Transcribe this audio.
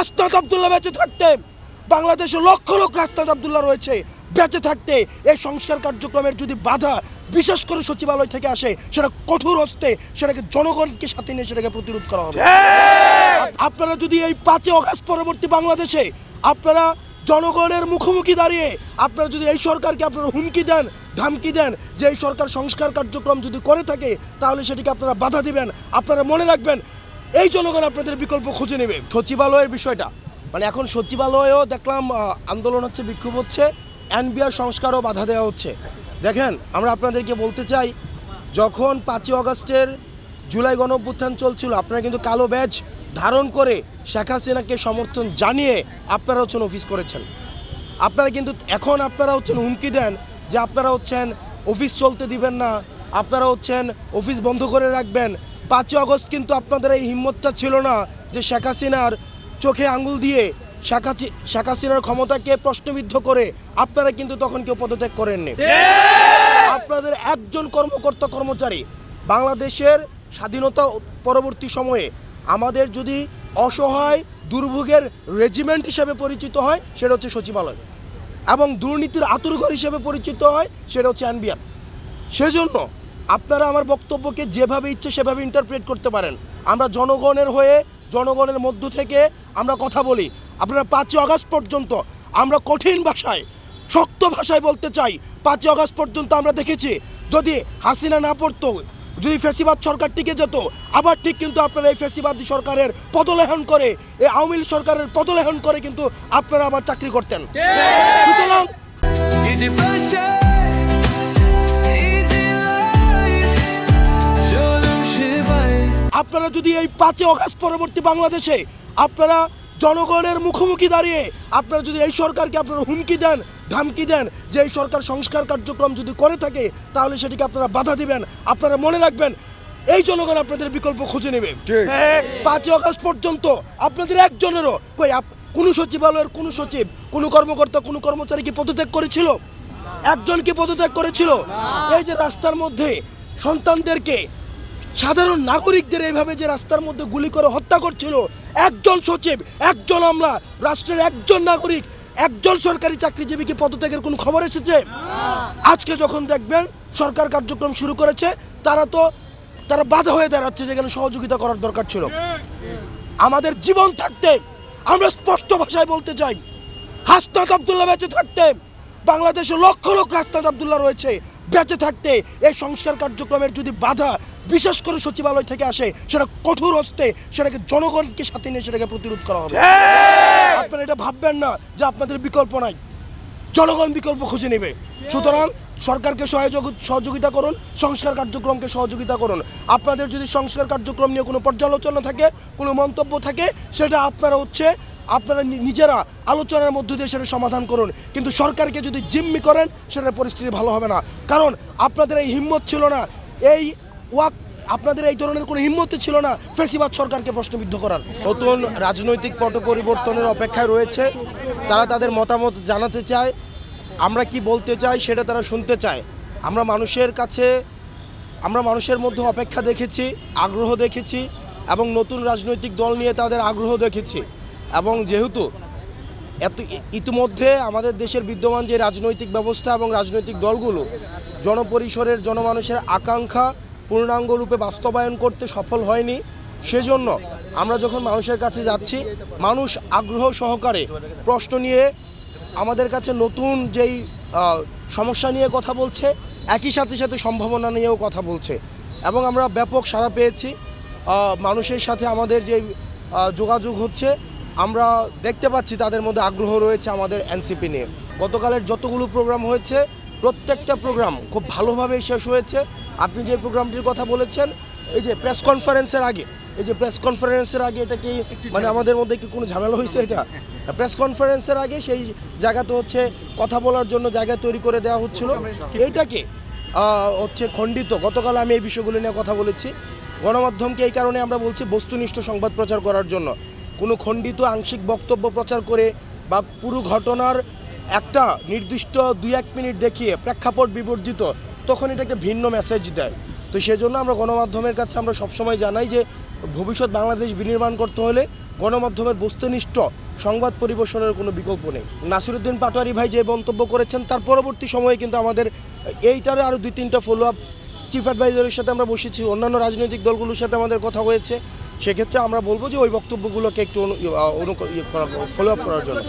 হাসনাত আব্দুল্লাহ বেঁচে থাকতে, বাংলাদেশে লক্ষ লক্ষ হাসনাত আব্দুল্লাহ রয়েছে, বেঁচে থাকতে এই সংস্কার কার্যক্রমের যদি বাধা বিশেষ করে সচিবালয় থেকে আসে, সেটা কঠোর হস্তে সেটাকে জনগণকে সাথে নিয়ে সেটাকে প্রতিরোধ করা হবে। আপনারা যদি এই 5 আগস্ট পরবর্তী বাংলাদেশে আপনারা জনগণের মুখোমুখি দাঁড়িয়ে আপনারা যদি এই সরকারকে আপনারা হুমকি দেন, ধামকি দেন যে এই সরকার সংস্কার কার্যক্রম যদি করে থাকে তাহলে সেটিকে আপনারা বাধা দিবেন, আপনারা মনে রাখবেন এই জনগণ আপনাদের বিকল্প খুঁজে নেবে। সচিবালয়ের বিষয়টা মানে এখন সচিবালয়েও দেখলাম আন্দোলন হচ্ছে, বিক্ষোভ হচ্ছে, এনবিআর সংস্কারও বাধা দেওয়া হচ্ছে। দেখেন, আমরা আপনাদেরকে বলতে চাই, যখন 5 আগস্টের জুলাই গণঅভ্যুত্থান চলছিল আপনারা কিন্তু কালো ব্যাজ ধারণ করে শেখ হাসিনাকে সমর্থন জানিয়ে আপনারা হচ্ছেন অফিস করেছেন। আপনারা কিন্তু এখন আপনারা হচ্ছেন হুমকি দেন যে আপনারা হচ্ছেন অফিস চলতে দিবেন না, আপনারা হচ্ছেন অফিস বন্ধ করে রাখবেন। 5 আগস্ট কিন্তু আপনাদের এই হিম্মতটা ছিল না যে শেখ হাসিনার চোখে আঙুল দিয়ে শেখ হাসিনার ক্ষমতাকে প্রশ্নবিদ্ধ করে আপনারা কিন্তু তখন কেউ পদত্যাগ করেননি। আপনাদের একজন কর্মকর্তা কর্মচারী বাংলাদেশের স্বাধীনতা পরবর্তী সময়ে আমাদের যদি অসহায় দুর্ভোগের রেজিমেন্ট হিসেবে পরিচিত হয় সেটা হচ্ছে সচিবালয়, এবং দুর্নীতির আঁতুড়ঘর হিসেবে পরিচিত হয় সেটা হচ্ছে এনবিআর। সেজন্য আপনারা আমার বক্তব্যকে যেভাবে ইচ্ছে সেভাবে ইন্টারপ্রেট করতে পারেন। আমরা জনগণের হয়ে জনগণের মধ্য থেকে আমরা কথা বলি। আপনারা 5 আগস্ট পর্যন্ত আমরা কঠিন ভাষায় শক্ত ভাষায় বলতে চাই, 5 আগস্ট পর্যন্ত আমরা দেখেছি যদি হাসিনা না পড়তো, যদি ফ্যাসিবাদ সরকার টিকে যেত, আবার ঠিক কিন্তু আপনারা এই ফ্যাসিবাদী সরকারের পদলেহন করে, এই আওয়ামী লীগ সরকারের পদলেহন করে কিন্তু আপনারা আবার চাকরি করতেন। সুতরাং আপনারা যদি এই 5 আগস্ট পরবর্তী বাংলাদেশে আপনারা জনগণের মুখোমুখি দাঁড়িয়ে আপনারা যদি এই সরকারকে আপনারা হুমকি দেন, ধামকি দেন যে এই সরকার সংস্কার কার্যক্রম যদি করে থাকে তাহলে সেটিকে আপনারা বাধা দিবেন, আপনারা মনে রাখবেন এই জনগণ আপনাদের বিকল্প খুঁজে নেবে। 5 আগস্ট পর্যন্ত আপনাদের একজনেরও কোনো সচিবালয়ের কোনো সচিব, কোনো কর্মকর্তা, কোনো কর্মচারী কি পদত্যাগ করেছিল? একজন কি পদত্যাগ করেছিল? এই যে রাস্তার মধ্যে সন্তানদেরকে, সাধারণ নাগরিকদের এইভাবে যে রাস্তার মধ্যে গুলি করে হত্যা করছিল, একজন সচিব, একজন আমলা, রাষ্ট্রের একজন নাগরিক, একজন সরকারি চাকরিজীবী কি পদত্যাগের কোনো খবর এসেছে? আজকে যখন দেখবেন সরকার কার্যক্রম শুরু করেছে তারা বাধা হয়ে দাঁড়াচ্ছে, যেখানে সহযোগিতা করার দরকার ছিল। আমাদের জীবন থাকতে আমরা স্পষ্ট ভাষায় বলতে চাই, হাসনাত আব্দুল্লাহ বেঁচে থাকতে, বাংলাদেশে লক্ষ লক্ষ হাসনাত আব্দুল্লাহ রয়েছে, বেঁচে থাকতে এই সংস্কার কার্যক্রমের যদি বাধা বিশেষ করে সচিবালয় থেকে আসে সেটা কঠোর হস্তে সেটাকে জনগণকে সাথে নিয়ে সেটাকে প্রতিরোধ করা হবে। আপনারা এটা ভাববেন না যে আপনাদের বিকল্প নাই, জনগণ বিকল্প খুঁজে নেবে। সুতরাং সরকারকে সহযোগিতা করুন, সংস্কার কার্যক্রমকে সহযোগিতা করুন। আপনাদের যদি সংস্কার কার্যক্রম নিয়ে কোনো পর্যালোচনা থাকে, কোনো মন্তব্য থাকে, সেটা আপনারা নিজেরা আলোচনার মধ্য দিয়ে সেটা সমাধান করুন। কিন্তু সরকারকে যদি জিম্মি করেন সেটার পরিস্থিতি ভালো হবে না, কারণ আপনাদের এই হিম্মত ছিল না, আপনাদের এই ধরনের কোনো হিম্মতই ছিল না ফ্যাসিবাদ সরকারকে প্রশ্নবিদ্ধ করার। নতুন রাজনৈতিক পট পরিবর্তনের অপেক্ষায় রয়েছে, তারা তাদের মতামত জানাতে চায়, আমরা কি বলতে চাই সেটা তারা শুনতে চায়। আমরা মানুষের মধ্যে অপেক্ষা দেখেছি, আগ্রহ দেখেছি, এবং নতুন রাজনৈতিক দল নিয়ে তাদের আগ্রহ দেখেছি। এবং যেহেতু ইতিমধ্যে আমাদের দেশের বিদ্যমান যে রাজনৈতিক ব্যবস্থা এবং রাজনৈতিক দলগুলো জনপরিসরের জনমানুষের আকাঙ্ক্ষা পূর্ণাঙ্গ রূপে বাস্তবায়ন করতে সফল হয়নি, সেজন্য আমরা যখন মানুষের কাছে যাচ্ছি, মানুষ আগ্রহ সহকারে প্রশ্ন নিয়ে আমাদের কাছে নতুন যেই সমস্যা নিয়ে কথা বলছে, একই সাথে সাথে সম্ভাবনা নিয়েও কথা বলছে, এবং আমরা ব্যাপক সাড়া পেয়েছি। মানুষের সাথে আমাদের যে যোগাযোগ হচ্ছে, আমরা দেখতে পাচ্ছি তাদের মধ্যে আগ্রহ রয়েছে আমাদের এনসিপি নিয়ে। গতকালের যতগুলো প্রোগ্রাম হয়েছে প্রত্যেকটা প্রোগ্রাম খুব ভালোভাবে শেষ হয়েছে। আপনি যে প্রোগ্রামটির কথা বলেছেন, এই যে প্রেস কনফারেন্সের আগে এটা কি মানে আমাদের মধ্যে কি কোনো ঝামেলা হয়েছে? এটা প্রেস কনফারেন্সের আগে সেই জায়গাতে হচ্ছে কথা বলার জন্য জায়গা তৈরি করে দেওয়া হচ্ছিল, এইটাকে হচ্ছে খণ্ডিত। গতকাল আমি এই বিষয়গুলো নিয়ে কথা বলেছি। গণমাধ্যমকে এই কারণে আমরা বলছি বস্তুনিষ্ঠ সংবাদ প্রচার করার জন্য, কোনো খণ্ডিত আংশিক বক্তব্য প্রচার করে বা পুরো ঘটনার একটা নির্দিষ্ট 2-1 মিনিট দেখিয়ে প্রেক্ষাপট বিবর্জিত, তখন এটা একটা ভিন্ন মেসেজ দেয়। তো সেজন্য আমরা গণমাধ্যমের কাছে আমরা সবসময় জানাই যে ভবিষ্যৎ বাংলাদেশ বিনির্মাণ করতে হলে গণমাধ্যমের বস্তুনিষ্ঠ সংবাদ পরিবেশনের কোনো বিকল্প নেই। নাসিরুদ্দিন পাটোয়ারি ভাই যে মন্তব্য করেছেন তার পরবর্তী সময়ে কিন্তু আমাদের এইটারে আরও 2-3টা ফলো আপ চিফ অ্যাডভাইজারের সাথে আমরা বসেছি, অন্যান্য রাজনৈতিক দলগুলোর সাথে আমাদের কথা হয়েছে। সেক্ষেত্রে আমরা বলবো যে ওই বক্তব্যগুলোকে একটু ফলো আপ করার জন্য।